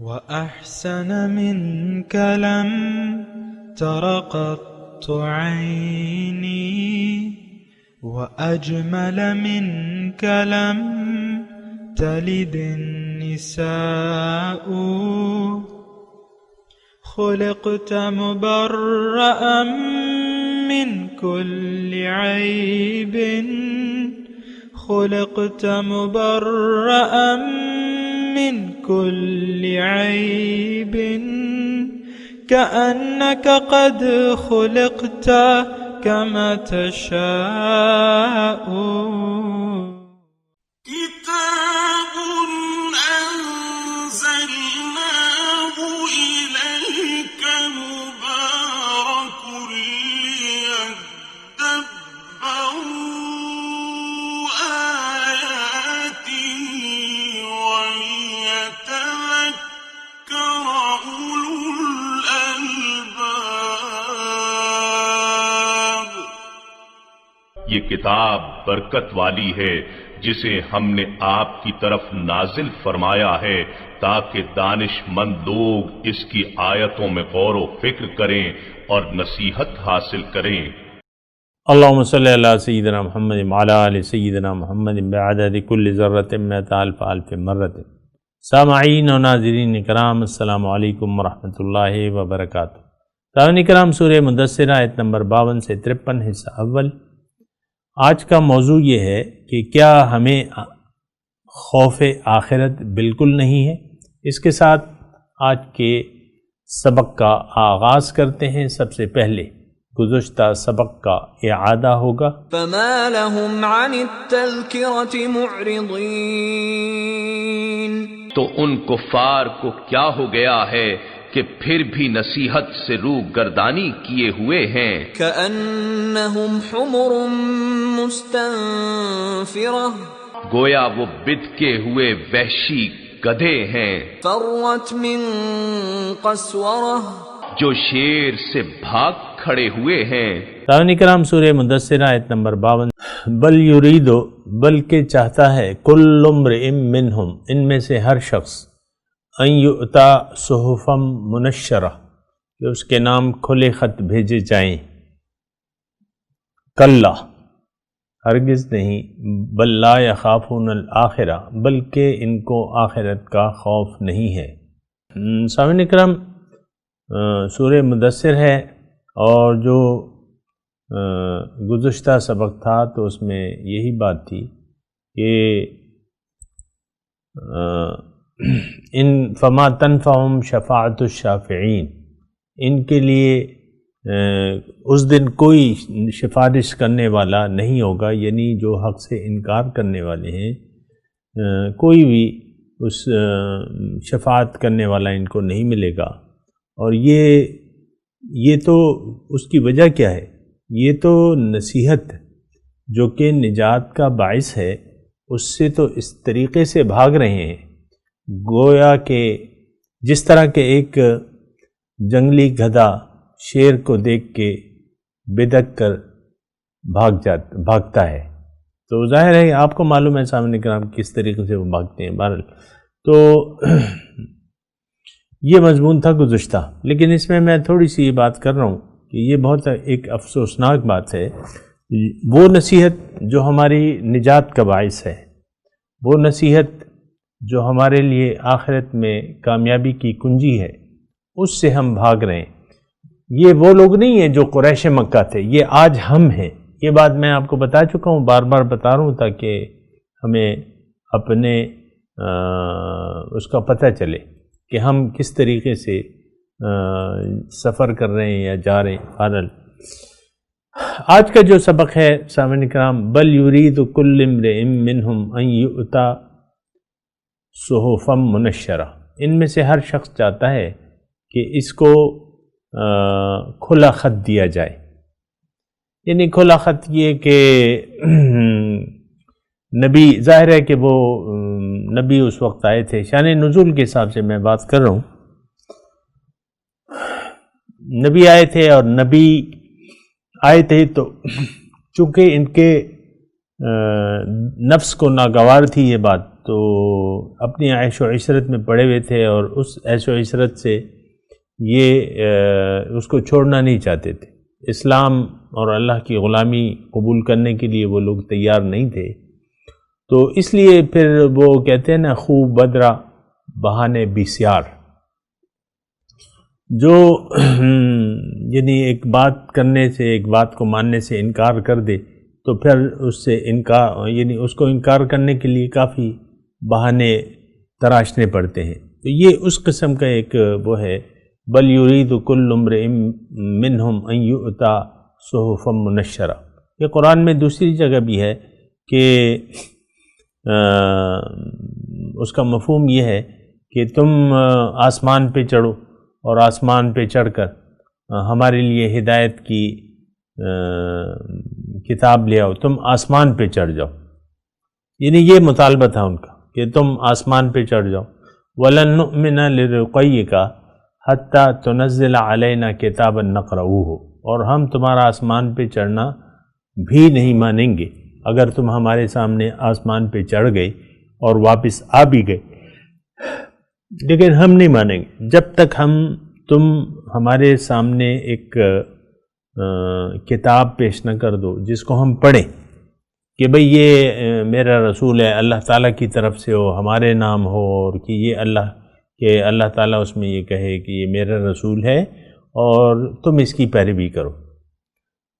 وأحسن منك لم تر قط عيني وأجمل منك لم تلد النساء خلقت مبرأ من كل عيب خلقت مبرأ من كل عيب كأنك قد خلقت كما تشاء كتاب أنزلناه إليك مبارك ليدبروا آياته وليتذكر أولو الألباب. یہ کتاب برکت والی ہے جسے ہم نے آپ کی طرف نازل فرمایا ہے تاکہ دانش مند لوگ اس کی آیتوں میں غور و فکر کریں اور نصیحت حاصل کریں. اللہم صلی علی سیدنا محمد وعلی آل سیدنا محمد بعدد کل ذرۃ مئۃ الف الف مرۃ. سامعین و ناظرین کرام، السلام علیکم ورحمۃ اللہ وبرکاتہ. سامعین کرام، سورہ مدثر آیت نمبر 52 سے 53 حصہ اول. آج کا موضوع یہ ہے کہ کیا ہمیں خوف آخرت بالکل نہیں ہے؟ اس کے ساتھ آج کے سبق کا آغاز کرتے ہیں. سب سے پہلے گزشتہ سبق کا اعادہ ہوگا. فما لهم عن التذکرة معرضین، تو ان کفار کو کیا ہو گیا ہے کہ پھر بھی نصیحت سے روح گردانی کیے ہوئے ہیں. كأنهم حمر مستنفرة، گویا وہ بدکے ہوئے وحشی گدھے ہیں فرت من قسورة، جو شیر سے بھاگ کھڑے ہوئے ہیں. سامعین کرام، سورہ مدثر آیت نمبر 52. بل یریدو، بلکہ چاہتا ہے، کل امرئ منہم، ان میں سے ہر شخص، ان یؤتا صحفا منشرہ، کہ اس کے نام کھلے خط بھیجے جائیں. کلا، ہرگز نہیں، بل لا یخافون الآخرہ، بلکہ ان کو آخرت کا خوف نہیں ہے. سامعین کرام، سورہ مدثر ہے، اور جو گزشتہ سبق تھا تو اس میں یہی بات تھی کہ ان فما تنفعهم شفاعت الشافعین، ان کے لیے اس دن کوئی سفارش کرنے والا نہیں ہوگا، یعنی جو حق سے انکار کرنے والے ہیں کوئی بھی اس شفاعت کرنے والا ان کو نہیں ملے گا. اور یہ تو اس کی وجہ کیا ہے؟ یہ تو نصیحت جو کہ نجات کا باعث ہے، اس سے تو اس طریقے سے بھاگ رہے ہیں گویا کہ جس طرح کہ ایک جنگلی گدھا شیر کو دیکھ کے بدک کر بھاگتا ہے. تو ظاہر ہے آپ کو معلوم ہے سامنے کرام کس طریقے سے وہ بھاگتے ہیں. بہرحال تو یہ مضمون تھا گزشتہ، لیکن اس میں میں تھوڑی سی یہ بات کر رہا ہوں کہ یہ بہت ایک افسوسناک بات ہے. وہ نصیحت جو ہماری نجات کا باعث ہے، وہ نصیحت جو ہمارے لیے آخرت میں کامیابی کی کنجی ہے، اس سے ہم بھاگ رہے ہیں. یہ وہ لوگ نہیں ہیں جو قریش مکہ تھے، یہ آج ہم ہیں. یہ بات میں آپ کو بتا چکا ہوں، بار بار بتا رہا ہوں تاکہ ہمیں اپنے اس کا پتہ چلے کہ ہم کس طریقے سے سفر کر رہے ہیں یا جا رہے ہیں. بہرحال آج کا جو سبق ہے سامعین کرام، بل یرید کل امرئ منہم ان یؤتا صحفا منشرہ، ان میں سے ہر شخص چاہتا ہے کہ اس کو کھلا خط دیا جائے. یعنی کھلا خط یہ کہ نبی، ظاہر ہے کہ وہ نبی اس وقت آئے تھے. شان نزول کے حساب سے میں بات کر رہا ہوں. نبی آئے تھے، اور نبی آئے تھے تو چونکہ ان کے نفس کو ناگوار تھی یہ بات تو اپنی عیش و عشرت میں پڑے ہوئے تھے اور اس عیش و عشرت سے یہ اس کو چھوڑنا نہیں چاہتے تھے. اسلام اور اللہ کی غلامی قبول کرنے کے لیے وہ لوگ تیار نہیں تھے. تو اس لیے پھر وہ کہتے ہیں نا خوب بدرا بہانے بسیار، جو یعنی ایک بات کرنے سے، ایک بات کو ماننے سے انکار کر دے تو پھر اس سے انکار، یعنی اس کو انکار کرنے کے لیے کافی بہانے تراشنے پڑتے ہیں. تو یہ اس قسم کا ایک وہ ہے. بل یرید کل امرئ منہم ان یؤتی صحفا منشرہ. یہ قرآن میں دوسری جگہ بھی ہے کہ اس کا مفہوم یہ ہے کہ تم آسمان پہ چڑھو اور آسمان پہ چڑھ کر ہمارے لیے ہدایت کی کتاب لے آؤ، تم آسمان پہ چڑھ جاؤ. یعنی یہ مطالبہ تھا ان کا کہ تم آسمان پہ چڑھ جاؤ. وَلَن نُؤْمِنَ لِرُقَيِّكَ حَتَّى تُنَزِّلَ عَلَيْنَا كِتَابًا نَقْرَؤُهُ. اور ہم تمہارا آسمان پہ چڑھنا بھی نہیں مانیں گے اگر تم ہمارے سامنے آسمان پہ چڑھ گئے اور واپس آ بھی گئے، لیکن ہم نہیں مانیں گے جب تک تم ہمارے سامنے ایک کتاب پیش نہ کر دو جس کو ہم پڑھیں کہ بھئی یہ میرا رسول ہے، اللہ تعالیٰ کی طرف سے ہو، ہمارے نام ہو، اور کہ اللہ تعالیٰ اس میں یہ کہے کہ یہ میرا رسول ہے اور تم اس کی پیروی کرو.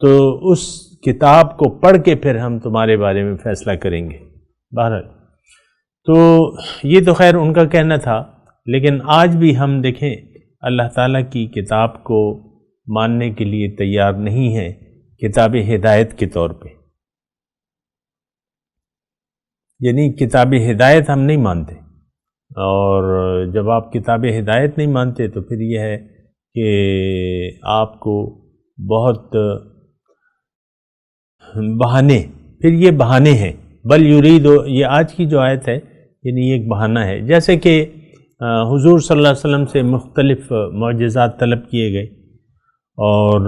تو اس کتاب کو پڑھ کے پھر ہم تمہارے بارے میں فیصلہ کریں گے. بہرحال تو یہ تو خیر ان کا کہنا تھا، لیکن آج بھی ہم دیکھیں اللہ تعالیٰ کی کتاب کو ماننے کے لیے تیار نہیں ہیں کتاب ہدایت کے طور پہ. یعنی کتاب ہدایت ہم نہیں مانتے، اور جب آپ کتاب ہدایت نہیں مانتے تو پھر یہ ہے کہ آپ کو بہت بہانے، پھر یہ بہانے ہیں. بل یرید، یہ آج کی جو آیت ہے یعنی یہ ایک بہانہ ہے. جیسے کہ حضور صلی اللہ علیہ وسلم سے مختلف معجزات طلب کیے گئے، اور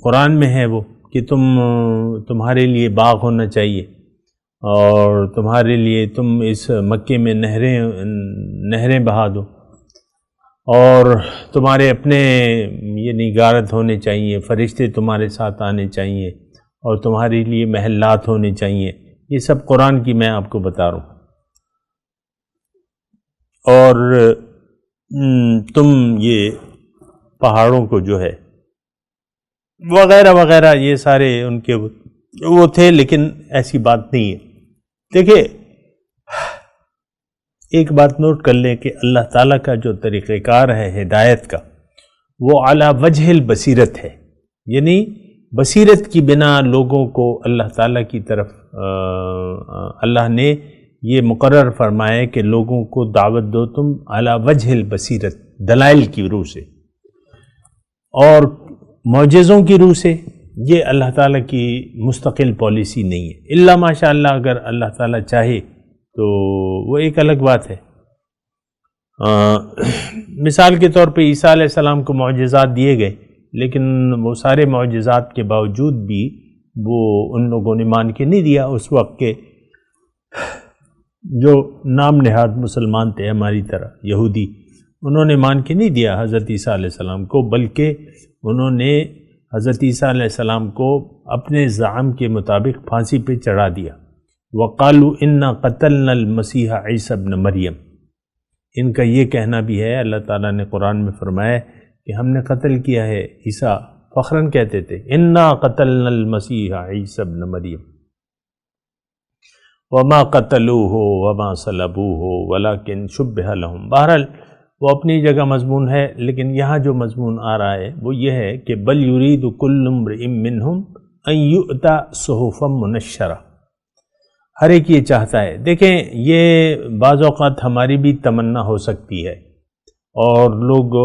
قرآن میں ہے وہ کہ تمہارے لیے باغ ہونا چاہیے، اور تمہارے لیے تم اس مکے میں نہریں بہا دو، اور تمہارے اپنے یعنی غارت ہونے چاہیے، فرشتے تمہارے ساتھ آنے چاہیے، اور تمہارے لیے محلات ہونے چاہیے. یہ سب قرآن کی میں آپ کو بتا رہا ہوں. اور تم یہ پہاڑوں کو جو ہے وغیرہ وغیرہ یہ سارے ان کے وہ تھے، لیکن ایسی بات نہیں ہے. دیکھیں ایک بات نوٹ کر لیں کہ اللہ تعالیٰ کا جو طریقہ کار ہے ہدایت کا، وہ علی وجہ البصیرت ہے. یعنی بصیرت کی بنا لوگوں کو اللہ تعالیٰ کی طرف اللہ نے یہ مقرر فرمایا کہ لوگوں کو دعوت دو تم علی وجہ البصیرت، دلائل کی روح سے اور معجزوں کی روح سے. یہ اللہ تعالیٰ کی مستقل پالیسی نہیں ہے، الا ماشاء اللہ اگر اللہ تعالیٰ چاہے تو وہ ایک الگ بات ہے. مثال کے طور پہ عیسیٰ علیہ السلام کو معجزات دیے گئے، لیکن وہ سارے معجزات کے باوجود بھی وہ ان لوگوں نے مان کے نہیں دیا. اس وقت کے جو نام نہاد مسلمان تھے ہماری طرح یہودی، انہوں نے مان کے نہیں دیا حضرت عیسیٰ علیہ السلام کو، بلکہ انہوں نے حضرت عیسیٰ علیہ السلام کو اپنے زعم کے مطابق پھانسی پہ چڑھا دیا. وَقَالُوا إِنَّا قَتَلْنَا الْمَسِيحَ عِيسَى ابْنَ مَرْيَمَ. ان کا یہ کہنا بھی ہے، اللہ تعالیٰ نے قرآن میں فرمایا کہ ہم نے قتل کیا ہے عیسیٰ، فخراً کہتے تھے اِنَّا قَتَلْنَا الْمَسِيحَ عِيسَى ابْنَ مَرْيَمَ وَمَا قَتَلُوهُ وَمَا صَلَبُوهُ وَلَكِنْ شُبِّهَ لَهُمْ. بہرحال وہ اپنی جگہ مضمون ہے، لیکن یہاں جو مضمون آ رہا ہے وہ یہ ہے کہ بل یرید کل امرئ منہم ان یؤتی صحفا منشرہ. ہر ایک یہ چاہتا ہے. دیکھیں یہ بعض اوقات ہماری بھی تمنا ہو سکتی ہے، اور لوگ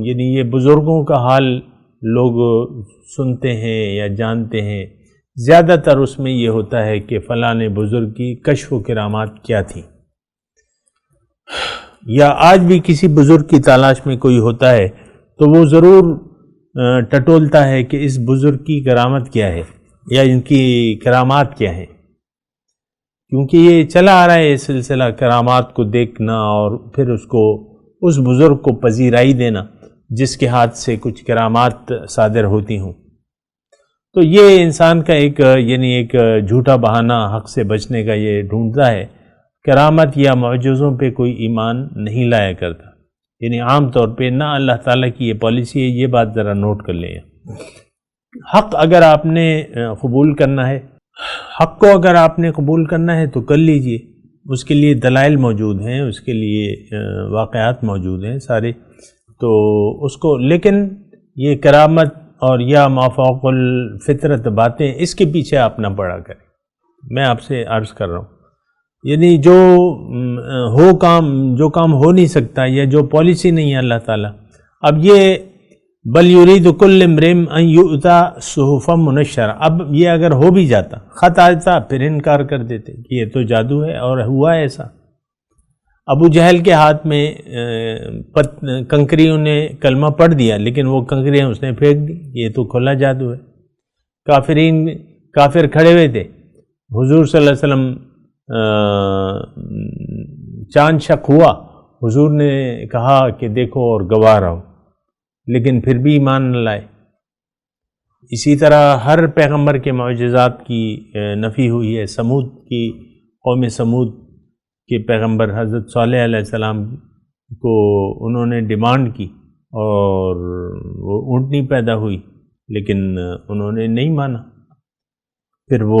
یعنی یہ بزرگوں کا حال لوگ سنتے ہیں یا جانتے ہیں، زیادہ تر اس میں یہ ہوتا ہے کہ فلاں بزرگ کی کشف و کرامات کیا تھی، یا آج بھی کسی بزرگ کی تلاش میں کوئی ہوتا ہے تو وہ ضرور ٹٹولتا ہے کہ اس بزرگ کی کرامت کیا ہے یا ان کی کرامات کیا ہیں. کیونکہ یہ چلا آ رہا ہے یہ سلسلہ کرامات کو دیکھنا اور پھر اس بزرگ کو پذیرائی دینا جس کے ہاتھ سے کچھ کرامات صادر ہوتی ہوں. تو یہ انسان کا ایک جھوٹا بہانہ حق سے بچنے کا یہ ڈھونڈتا ہے. کرامت یا معجزوں پہ کوئی ایمان نہیں لایا کرتا، یعنی عام طور پہ نہ اللہ تعالیٰ کی یہ پالیسی ہے. یہ بات ذرا نوٹ کر لیں. حق اگر آپ نے قبول کرنا ہے، حق کو اگر آپ نے قبول کرنا ہے تو کر لیجئے. اس کے لیے دلائل موجود ہیں، اس کے لیے واقعات موجود ہیں سارے، تو اس کو، لیکن یہ کرامت اور یا مافوق الفطرت باتیں اس کے پیچھے آپ نہ پڑا کریں. میں آپ سے عرض کر رہا ہوں، یعنی جو کام ہو نہیں سکتا یا جو پالیسی نہیں ہے اللہ تعالیٰ. اب یہ بل یرید کل امرئ ان یؤتی صحفا منشرہ، اب یہ اگر ہو بھی جاتا، خط آتا، پھر انکار کر دیتے کہ یہ تو جادو ہے اور ہوا ہے ایسا. ابو جہل کے ہاتھ میں کنکریوں نے کلمہ پڑھ دیا، لیکن وہ کنکریاں اس نے پھینک دی، یہ تو کھلا جادو ہے. کافر کھڑے ہوئے تھے، حضور صلی اللہ علیہ وسلم چاند شق ہوا، حضور نے کہا کہ دیکھو اور گواہ رہو، لیکن پھر بھی ایمان نہ لائے. اسی طرح ہر پیغمبر کے معجزات کی نفی ہوئی ہے. قوم سمود کے پیغمبر حضرت صالح علیہ السلام کو انہوں نے ڈیمانڈ کی اور وہ اونٹنی پیدا ہوئی، لیکن انہوں نے نہیں مانا، پھر وہ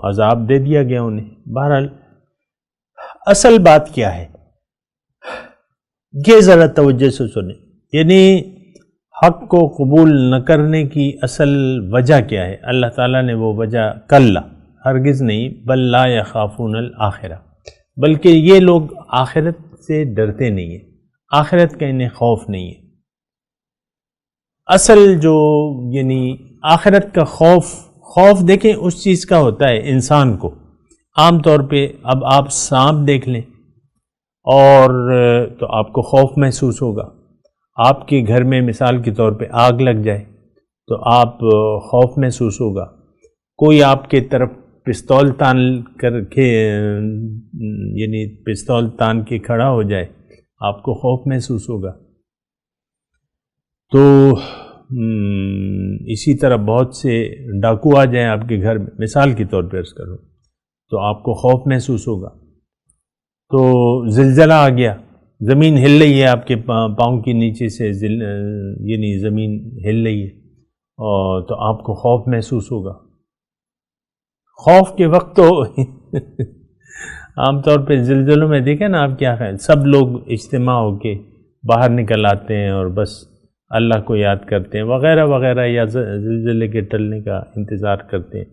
عذاب دے دیا گیا انہیں. بہرحال اصل بات کیا ہے یہ ذرا توجہ سے سنیں. یعنی حق کو قبول نہ کرنے کی اصل وجہ کیا ہے؟ اللہ تعالیٰ نے وہ وجہ کلا، ہرگز نہیں، بل لا یخافون الآخرہ، بلکہ یہ لوگ آخرت سے ڈرتے نہیں ہیں، آخرت کا انہیں خوف نہیں ہے. اصل یعنی آخرت کا خوف دیکھیں اس چیز کا ہوتا ہے انسان کو. عام طور پہ اب آپ سانپ دیکھ لیں اور تو آپ کو خوف محسوس ہوگا. آپ کے گھر میں مثال کے طور پہ آگ لگ جائے تو آپ خوف محسوس ہوگا. کوئی آپ کے طرف پستول تان کر کے یعنی پستول تان کے کھڑا ہو جائے، آپ کو خوف محسوس ہوگا. تو اسی طرح بہت سے ڈاکو آ جائیں آپ کے گھر میں، مثال کے طور پہ عرض کروں، تو آپ کو خوف محسوس ہوگا. تو زلزلہ آ گیا، زمین ہل رہی ہے، آپ کے پاؤں کے نیچے سے یعنی زمین ہل رہی ہے، اور تو آپ کو خوف محسوس ہوگا. خوف کے وقت تو عام طور پہ زلزلوں میں دیکھیں نا آپ، کیا خیال، سب لوگ اجتماع ہو کے باہر نکل آتے ہیں اور بس اللہ کو یاد کرتے ہیں وغیرہ وغیرہ، یا زلزلے کے ٹلنے کا انتظار کرتے ہیں.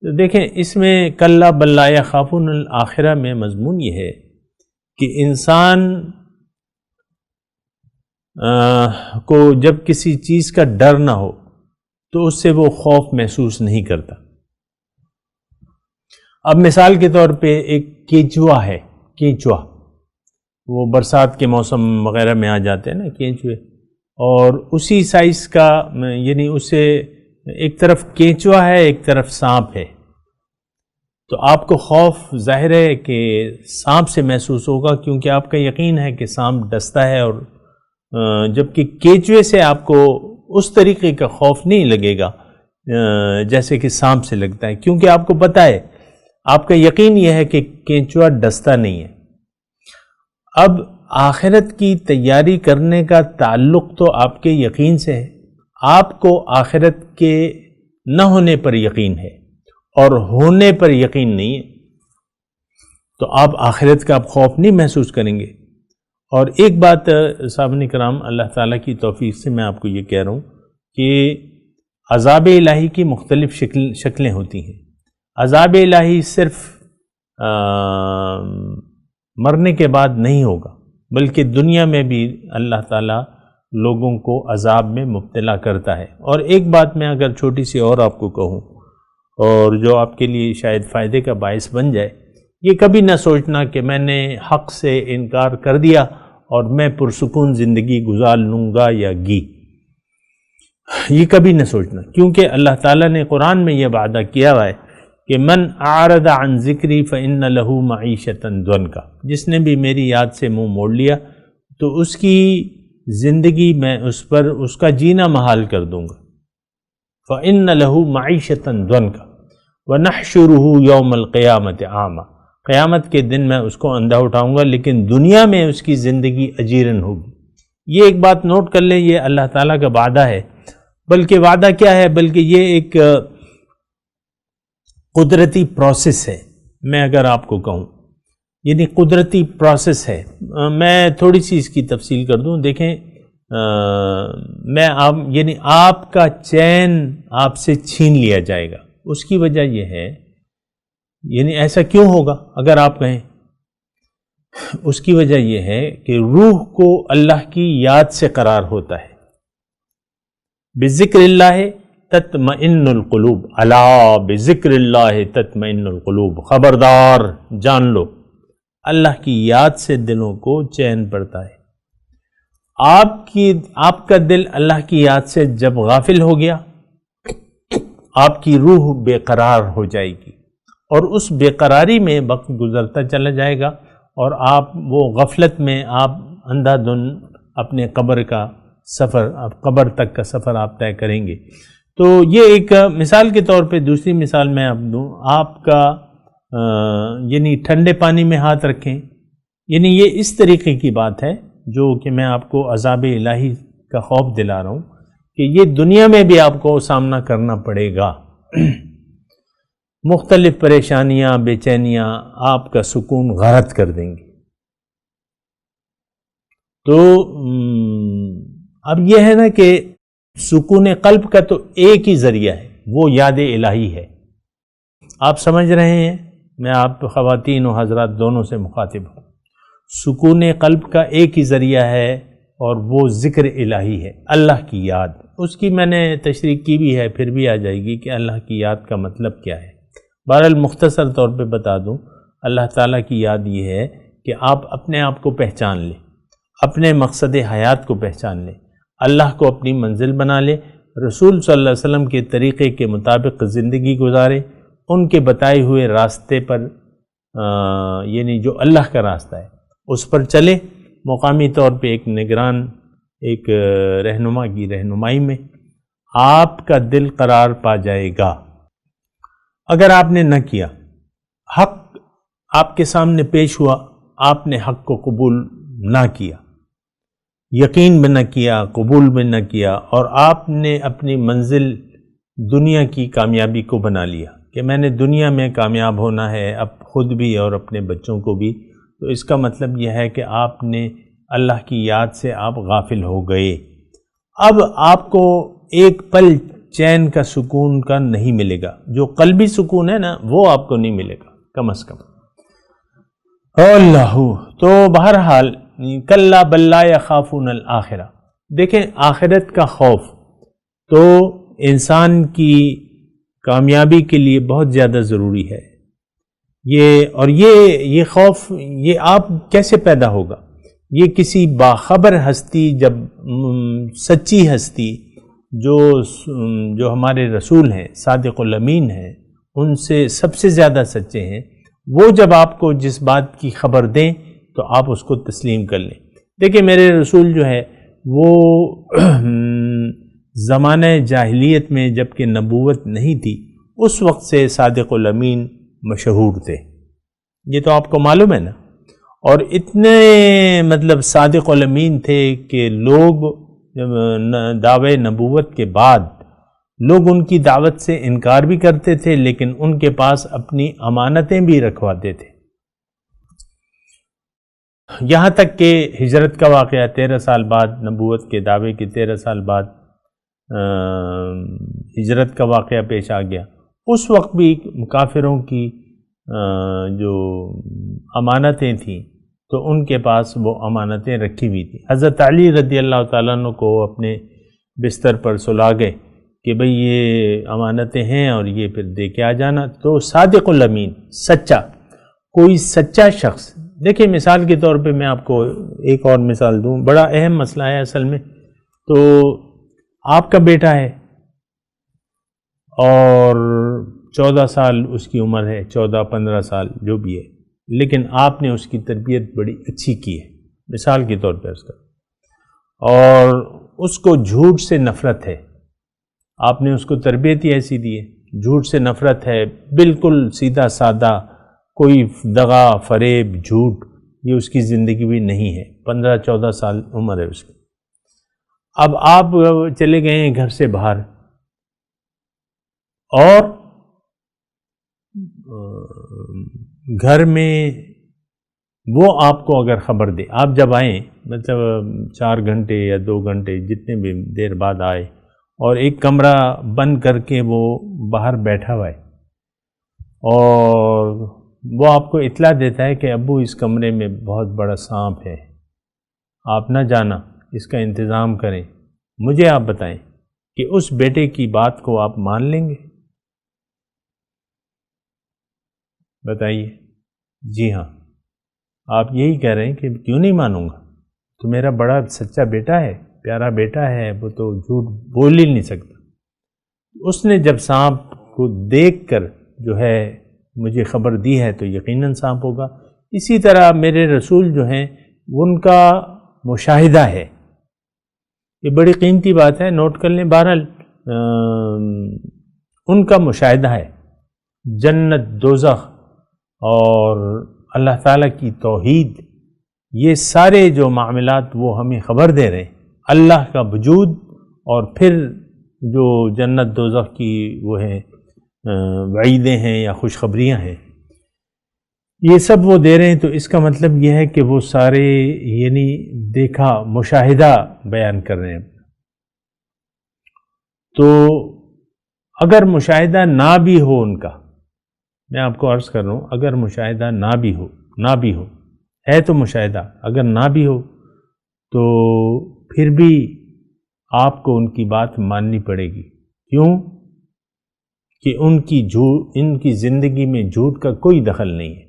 تو دیکھیں اس میں کلا بل لا یخافون الآخرہ میں مضمون یہ ہے کہ انسان کو جب کسی چیز کا ڈر نہ ہو تو اس سے وہ خوف محسوس نہیں کرتا. اب مثال کے طور پہ ایک کیچوا ہے، کیچوا وہ برسات کے موسم وغیرہ میں آ جاتے ہیں نا کیچوے، اور اسی سائز کا، یعنی اسے ایک طرف کیچوا ہے ایک طرف سانپ ہے، تو آپ کو خوف ظاہر ہے کہ سانپ سے محسوس ہوگا، کیونکہ آپ کا یقین ہے کہ سانپ ڈستا ہے، اور جبکہ کیچوے سے آپ کو اس طریقے کا خوف نہیں لگے گا جیسے کہ سانپ سے لگتا ہے، کیونکہ آپ کو پتہ ہے، آپ کا یقین یہ ہے کہ کیچوا ڈستا نہیں ہے. اب آخرت کی تیاری کرنے کا تعلق تو آپ کے یقین سے ہے. آپ کو آخرت کے نہ ہونے پر یقین ہے اور ہونے پر یقین نہیں ہے، تو آپ آخرت کا خوف نہیں محسوس کریں گے. اور ایک بات صاحبان کرام، اللہ تعالیٰ کی توفیق سے میں آپ کو یہ کہہ رہا ہوں کہ عذاب الہی کی مختلف شکلیں ہوتی ہیں. عذاب الہی صرف مرنے کے بعد نہیں ہوگا، بلکہ دنیا میں بھی اللہ تعالیٰ لوگوں کو عذاب میں مبتلا کرتا ہے. اور ایک بات میں اگر چھوٹی سی اور آپ کو کہوں، اور جو آپ کے لیے شاید فائدے کا باعث بن جائے، یہ کبھی نہ سوچنا کہ میں نے حق سے انکار کر دیا اور میں پرسکون زندگی گزار لوں گا یا گی، یہ کبھی نہ سوچنا، کیونکہ اللہ تعالیٰ نے قرآن میں یہ وعدہ کیا ہوا ہے کہ من اعرض عن ذکری فإن له معیشۃ ضنکا، جس نے بھی میری یاد سے منہ موڑ لیا تو اس کی زندگی میں اس پر اس کا جینا محال کر دوں گا. فإن له معیشۃ ضنکا ونحشره یوم القیامۃ اعمی، قیامت کے دن میں اس کو اندھا اٹھاؤں گا لیکن دنیا میں اس کی زندگی اجیرن ہوگی. یہ ایک بات نوٹ کر لیں، یہ اللہ تعالیٰ کا وعدہ ہے. بلکہ وعدہ کیا ہے، بلکہ یہ ایک قدرتی پروسیس ہے. میں اگر آپ کو کہوں یعنی قدرتی پروسیس ہے. میں تھوڑی سی اس کی تفصیل کر دوں. دیکھیں یعنی آپ کا چین آپ سے چھین لیا جائے گا. اس کی وجہ یہ ہے، یعنی ایسا کیوں ہوگا اگر آپ کہیں، اس کی وجہ یہ ہے کہ روح کو اللہ کی یاد سے قرار ہوتا ہے. بذکر اللہ تطمئن القلوب، الا بذکر اللہ تطمئن القلوب، خبردار جان لو اللہ کی یاد سے دلوں کو چین پڑتا ہے. آپ کا دل اللہ کی یاد سے جب غافل ہو گیا، آپ کی روح بے قرار ہو جائے گی اور اس بے قراری میں وقت گزرتا چلا جائے گا اور آپ وہ غفلت میں آپ اندھا دھن اپنے قبر کا سفر، قبر تک کا سفر آپ طے کریں گے. تو یہ ایک مثال کے طور پہ دوسری مثال میں آپ دوں. آپ کا یعنی ٹھنڈے پانی میں ہاتھ رکھیں، یعنی یہ اس طریقے کی بات ہے جو کہ میں آپ کو عذاب الہی کا خوف دلا رہا ہوں کہ یہ دنیا میں بھی آپ کو سامنا کرنا پڑے گا. مختلف پریشانیاں، بے چینیاں آپ کا سکون غارت کر دیں گی. تو اب یہ ہے نا کہ سکون قلب کا تو ایک ہی ذریعہ ہے، وہ یاد الہی ہے. آپ سمجھ رہے ہیں، میں آپ خواتین و حضرات دونوں سے مخاطب ہوں. سکون قلب کا ایک ہی ذریعہ ہے اور وہ ذکر الہی ہے، اللہ کی یاد. اس کی میں نے تشریح کی بھی ہے، پھر بھی آ جائے گی کہ اللہ کی یاد کا مطلب کیا ہے. بہرحال مختصر طور پہ بتا دوں، اللہ تعالیٰ کی یاد یہ ہے کہ آپ اپنے آپ کو پہچان لیں، اپنے مقصد حیات کو پہچان لیں، اللہ کو اپنی منزل بنا لیں، رسول صلی اللہ علیہ وسلم کے طریقے کے مطابق زندگی گزاریں، ان کے بتائے ہوئے راستے پر یعنی جو اللہ کا راستہ ہے اس پر چلیں. مقامی طور پہ ایک نگران، ایک رہنما کی رہنمائی میں آپ کا دل قرار پا جائے گا. اگر آپ نے نہ کیا، حق آپ کے سامنے پیش ہوا، آپ نے حق کو قبول نہ کیا، یقین بھی نہ کیا، قبول بھی نہ کیا، اور آپ نے اپنی منزل دنیا کی کامیابی کو بنا لیا کہ میں نے دنیا میں کامیاب ہونا ہے، اب خود بھی اور اپنے بچوں کو بھی، تو اس کا مطلب یہ ہے کہ آپ نے اللہ کی یاد سے آپ غافل ہو گئے. اب آپ کو ایک پل چین کا سکون کا نہیں ملے گا. جو قلبی سکون ہے نا وہ آپ کو نہیں ملے گا کم از کم. اللہ تو بہرحال کلا بل لا یخافون الآخرہ. دیکھیں آخرت کا خوف تو انسان کی کامیابی کے لیے بہت زیادہ ضروری ہے. یہ خوف یہ آپ کیسے پیدا ہوگا؟ یہ کسی باخبر ہستی، جب سچی ہستی جو ہمارے رسول ہیں، صادق الامین ہیں، ان سے سب سے زیادہ سچے ہیں، وہ جب آپ کو جس بات کی خبر دیں تو آپ اس کو تسلیم کر لیں. دیکھیں میرے رسول جو ہے وہ زمانہ جاہلیت میں جب کہ نبوت نہیں تھی، اس وقت سے صادق الامین مشہور تھے. یہ تو آپ کو معلوم ہے نا. اور اتنے مطلب صادق الامین تھے کہ لوگ دعوے نبوت کے بعد لوگ ان کی دعوت سے انکار بھی کرتے تھے، لیکن ان کے پاس اپنی امانتیں بھی رکھواتے تھے. یہاں تک کہ ہجرت کا واقعہ 13 سال بعد، نبوت کے دعوے کے 13 سال بعد ہجرت کا واقعہ پیش آ گیا. اس وقت بھی کافروں کی جو امانتیں تھیں تو ان کے پاس وہ امانتیں رکھی ہوئی تھیں. حضرت علی رضی اللہ تعالیٰ عنہ کو اپنے بستر پر سلا گئے کہ بھئی یہ امانتیں ہیں اور یہ پھر دے کے آ جانا. تو صادق الامین، سچا، کوئی سچا شخص. دیکھیں مثال کے طور پہ میں آپ کو ایک اور مثال دوں، بڑا اہم مسئلہ ہے اصل میں. تو آپ کا بیٹا ہے اور 14 سال اس کی عمر ہے، 14-15 سال جو بھی ہے، لیکن آپ نے اس کی تربیت بڑی اچھی کی ہے، مثال کے طور پر اس کا، اور اس کو جھوٹ سے نفرت ہے، آپ نے اس کو تربیت ہی ایسی دی ہے، جھوٹ سے نفرت ہے، بالکل سیدھا سادہ، کوئی دغا فریب جھوٹ یہ اس کی زندگی بھی نہیں ہے، 15-14 سال عمر ہے اس کی۔ اب آپ چلے گئے ہیں گھر سے باہر، اور گھر میں وہ آپ کو اگر خبر دے، آپ جب آئیں مطلب 4 گھنٹے یا 2 گھنٹے جتنے بھی دیر بعد آئے، اور ایک کمرہ بند کر کے وہ باہر بیٹھا ہوا ہے، اور وہ آپ کو اطلاع دیتا ہے کہ ابو اس کمرے میں بہت بڑا سانپ ہے، آپ نہ جانا، اس کا انتظام کریں، مجھے آپ بتائیں کہ اس بیٹے کی بات کو آپ مان لیں گے؟ بتائیے۔ جی ہاں، آپ یہی کہہ رہے ہیں کہ کیوں نہیں مانوں گا، تو میرا بڑا سچا بیٹا ہے، پیارا بیٹا ہے، وہ تو جھوٹ بول ہی نہیں سکتا۔ اس نے جب سانپ کو دیکھ کر جو ہے مجھے خبر دی ہے تو یقیناً سانپ ہوگا۔ اسی طرح میرے رسول جو ہیں ان کا مشاہدہ ہے، یہ بڑی قیمتی بات ہے، نوٹ کر لیں۔ بہرحال ان کا مشاہدہ ہے، جنت، دوزخ اور اللہ تعالیٰ کی توحید، یہ سارے جو معاملات وہ ہمیں خبر دے رہے ہیں، اللہ کا وجود، اور پھر جو جنت دوزخ کی وہ ہے وعیدیں ہیں یا خوشخبریاں ہیں، یہ سب وہ دے رہے ہیں۔ تو اس کا مطلب یہ ہے کہ وہ سارے یعنی دیکھا مشاہدہ بیان کر رہے ہیں۔ تو اگر مشاہدہ نہ بھی ہو ان کا، میں آپ کو عرض کر رہا ہوں، اگر مشاہدہ نہ بھی ہو ہے تو مشاہدہ، اگر نہ بھی ہو تو پھر بھی آپ کو ان کی بات ماننی پڑے گی۔ کیوں؟ کہ ان کی زندگی میں جھوٹ کا کوئی دخل نہیں ہے،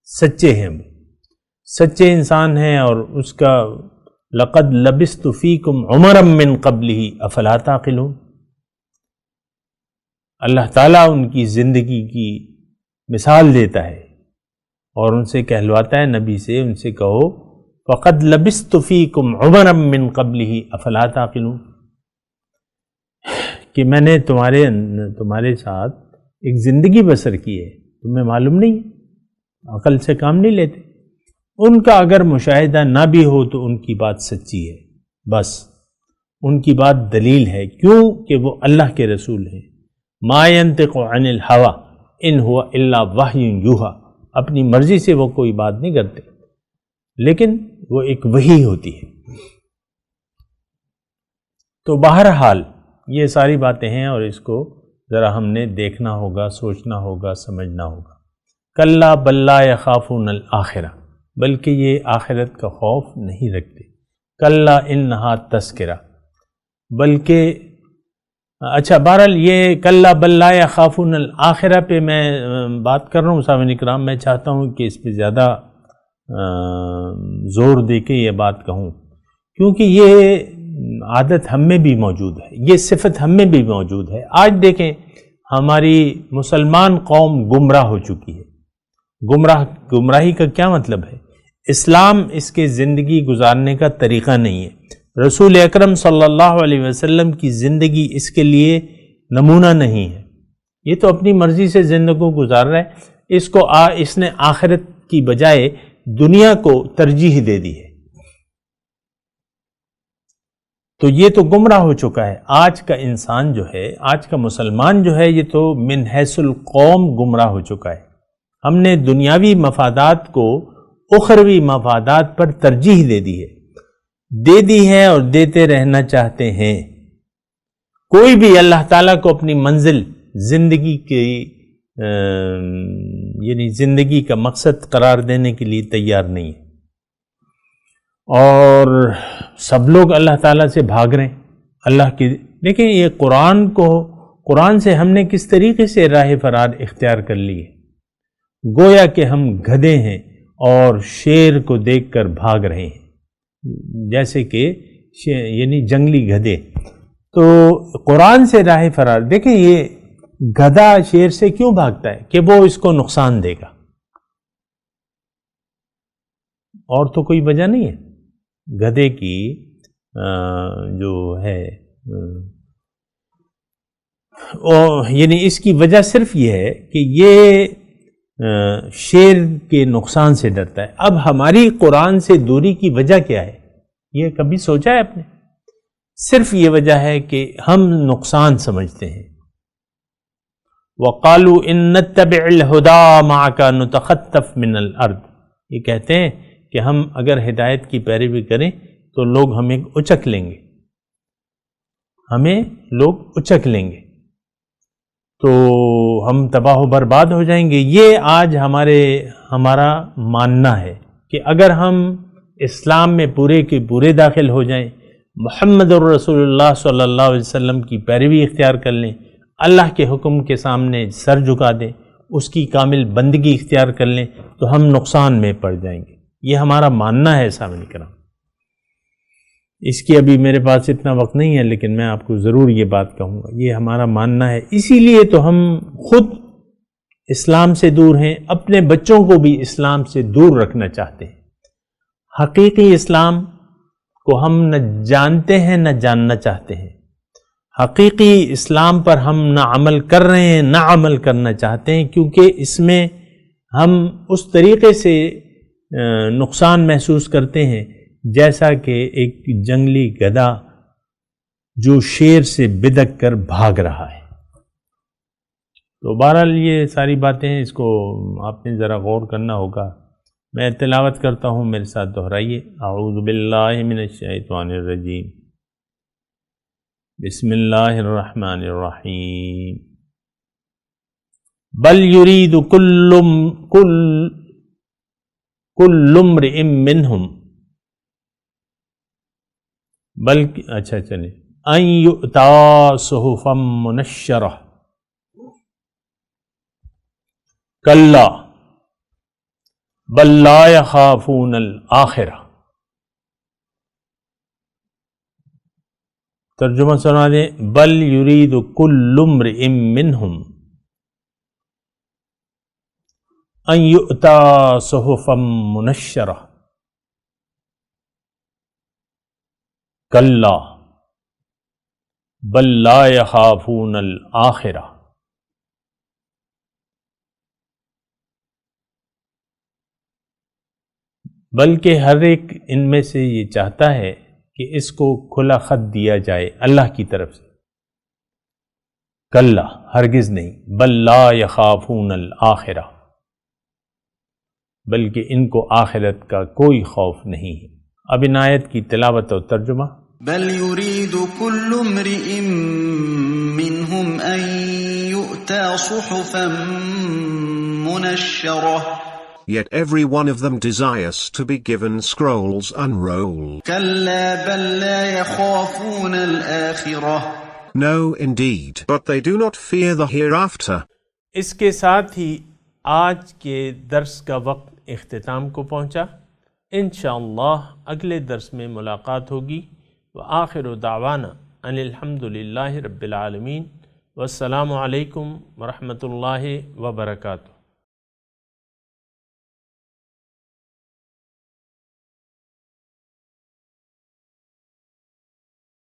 سچے ہیں، وہ سچے انسان ہیں، اور اس کا لقد لبثت فیکم عمرا من قبلہ افلا تعقلون، اللہ تعالیٰ ان کی زندگی کی مثال دیتا ہے اور ان سے کہلواتا ہے، نبی سے ان سے کہو فقد لبثت فیکم عمرا من قبلہ افلا تعقلون، کہ میں نے تمہارے ساتھ ایک زندگی بسر کی ہے، تمہیں معلوم نہیں، عقل سے کام نہیں لیتے۔ ان کا اگر مشاہدہ نہ بھی ہو تو ان کی بات سچی ہے، بس ان کی بات دلیل ہے، کیوں کہ وہ اللہ کے رسول ہیں۔ ما ينطق عن الہوی ان هو الا وحی یوحی، اپنی مرضی سے وہ کوئی بات نہیں کرتے، لیکن وہ ایک وحی ہوتی ہے۔ تو بہرحال یہ ساری باتیں ہیں، اور اس کو ذرا ہم نے دیکھنا ہوگا، سوچنا ہوگا، سمجھنا ہوگا۔ کلا بل لا یخافون الآخرہ، بلکہ یہ آخرت کا خوف نہیں رکھتے۔ کلا انہا تذکرہ، بلکہ اچھا بہرحال یہ کلا بل لا یخافون الآخرہ پہ میں بات کر رہا ہوں سامعین اکرام، میں چاہتا ہوں کہ اس پہ زیادہ زور دے کے یہ بات کہوں، کیونکہ یہ عادت ہم میں بھی موجود ہے، یہ صفت ہم میں بھی موجود ہے۔ آج دیکھیں ہماری مسلمان قوم گمراہ ہو چکی ہے۔ گمراہی کا کیا مطلب ہے؟ اسلام اس کے زندگی گزارنے کا طریقہ نہیں ہے، رسول اکرم صلی اللہ علیہ وسلم کی زندگی اس کے لیے نمونہ نہیں ہے، یہ تو اپنی مرضی سے زندگی گزار رہا ہے، اس نے آخرت کی بجائے دنیا کو ترجیح دے دی ہے، تو یہ تو گمراہ ہو چکا ہے۔ آج کا انسان جو ہے، آج کا مسلمان جو ہے، یہ تو من حیث القوم گمراہ ہو چکا ہے۔ ہم نے دنیاوی مفادات کو اخروی مفادات پر ترجیح دے دی ہے اور دیتے رہنا چاہتے ہیں۔ کوئی بھی اللہ تعالیٰ کو اپنی منزل زندگی کی یعنی زندگی کا مقصد قرار دینے کے لیے تیار نہیں ہے، اور سب لوگ اللہ تعالیٰ سے بھاگ رہے ہیں اللہ کی۔ لیکن یہ قرآن سے ہم نے کس طریقے سے راہ فرار اختیار کر لی ہے، گویا کہ ہم گدھے ہیں اور شیر کو دیکھ کر بھاگ رہے ہیں، جیسے کہ یعنی جنگلی گدھے۔ تو قرآن سے راہ فرار، دیکھیں گدھا شیر سے کیوں بھاگتا ہے؟ کہ وہ اس کو نقصان دے گا، اور تو کوئی وجہ نہیں ہے۔ گدھے کی جو ہے یعنی اس کی وجہ صرف یہ ہے کہ یہ شیر کے نقصان سے ڈرتا ہے۔ اب ہماری قرآن سے دوری کی وجہ کیا ہے؟ یہ کبھی سوچا ہے آپ نے؟ صرف یہ وجہ ہے کہ ہم نقصان سمجھتے ہیں۔ وَقَالُوا إِن نَتَّبِعِ الْهُدَى مَعَكَ نُتَخَطَّفْ مِنَ الْأَرْضِ، یہ کہتے ہیں کہ ہم اگر ہدایت کی پیروی کریں تو لوگ ہمیں اچک لیں گے، ہمیں لوگ اچک لیں گے، تو ہم تباہ و برباد ہو جائیں گے۔ یہ آج ہمارا ماننا ہے کہ اگر ہم اسلام میں پورے کے پورے داخل ہو جائیں، محمد الرسول اللہ صلی اللہ علیہ وسلم کی پیروی اختیار کر لیں، اللہ کے حکم کے سامنے سر جھکا دیں، اس کی کامل بندگی اختیار کر لیں، تو ہم نقصان میں پڑ جائیں گے۔ یہ ہمارا ماننا ہے سامنے کرام۔ اس کی ابھی میرے پاس اتنا وقت نہیں ہے، لیکن میں آپ کو ضرور یہ بات کہوں گا، یہ ہمارا ماننا ہے۔ اسی لیے تو ہم خود اسلام سے دور ہیں، اپنے بچوں کو بھی اسلام سے دور رکھنا چاہتے ہیں۔ حقیقی اسلام کو ہم نہ جانتے ہیں نہ جاننا چاہتے ہیں۔ حقیقی اسلام پر ہم نہ عمل کر رہے ہیں نہ عمل کرنا چاہتے ہیں، کیونکہ اس میں ہم اس طریقے سے نقصان محسوس کرتے ہیں جیسا کہ ایک جنگلی گدھا جو شیر سے بدک کر بھاگ رہا ہے۔ تو بہرحال یہ ساری باتیں ہیں، اس کو آپ نے ذرا غور کرنا ہوگا۔ میں تلاوت کرتا ہوں، میرے ساتھ دہرائیے۔ اعوذ باللہ من الشیطان الرجیم، بسم اللہ الرحمن الرحیم۔ بل یرید کل امرئ منہم، بلکہ اچھا چلیں، ان یؤتا صحفا منشرہ، کلا بل لا یخافون الآخرہ۔ ترجمہ سنا دیں، بل یرید کل امرئ منہم ان یؤتا صحفا منشرہ، کلا بل لا یخافون الآخرہ۔ بلکہ ہر ایک ان میں سے یہ چاہتا ہے کہ اس کو کھلا خط دیا جائے اللہ کی طرف سے۔ کلا، ہرگز نہیں، بل لا یخافون الآخرہ، بلکہ ان کو آخرت کا کوئی خوف نہیں ہے۔ اب ان آیت کی تلاوت اور ترجمہ۔ بل يريد كل امرئ منهم أن يؤتى صحفا منشرة، Yet every one of them desires to be given scrolls unrolled. كلا بل لا يخافون الآخرة، No, indeed, but they do not fear the hereafter. اس کے ساتھ ہی آج کے درس کا وقت اختتام کو پہنچا۔ انشاءاللہ اگلے درس میں ملاقات ہوگی۔ وآخر دعوانا ان الحمدللہ رب العالمین، والسلام علیکم ورحمۃ اللہ وبرکاتہ۔